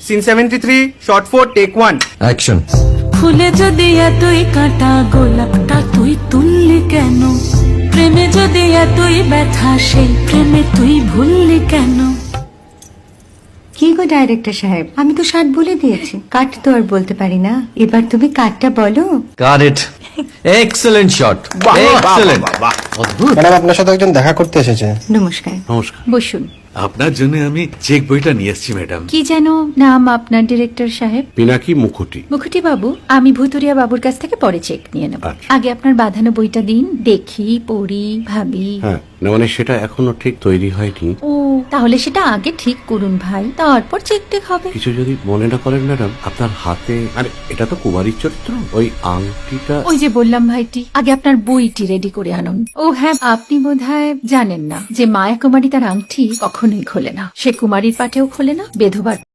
Scene 73 short 4 take 1 action. ফুলে যদি এতই কাঁটা গোলাপটা তুই তুললি কেন? প্রেমে যদি এতই ব্যথা সেই প্রেমে তুই ভুললি কেন? কি গো ডাইরেক্টর সাহেব, আমি তো 60 বলে দিয়েছি, কাট তো আর বলতে পারি না, এবার তুমি কাটটা বলো। Got it. Excellent shot, excellent. Madam, আপনার সাথে একজন দেখা করতে এসেছে। নমস্কার, নমস্কার। বসুন। আপনার জন্য আমি চেক বইটা নিয়ে এসেছি ম্যাডাম। কি যেন নাম আপনার ডিরেক্টর সাহেব? পিনাকি মুখোটি। মুখুটি বাবু, আমি ভুতুরিয়া বাবুর কাছ থেকে পরে চেক নিয়ে নেব। আচ্ছা। আগে আপনার বাঁধানো বইটা দিন, দেখি, পড়ি, ভাবি। হ্যাঁ, না মানে সেটা এখনো ঠিক তৈরি হয়নি। ও, তাহলে সেটা আগে ঠিক করুন ভাই, তারপর চেক টেক হবে। কিছু যদি মনে না করেন ম্যাডাম, আপনার হাতে, আরে এটা তো কুমারীর চরিত্র, ওই আংটিটা। ওই যে বললাম ভাইটি, আগে আপনার বইটি রেডি করে আনুন। ও হ্যাঁ, আপনি বোধহয় জানেন না যে মায়া কুমারী তার আংটি কখনোই খোলে না, সে কুমারীর পাটেও খোলে না, বেধবার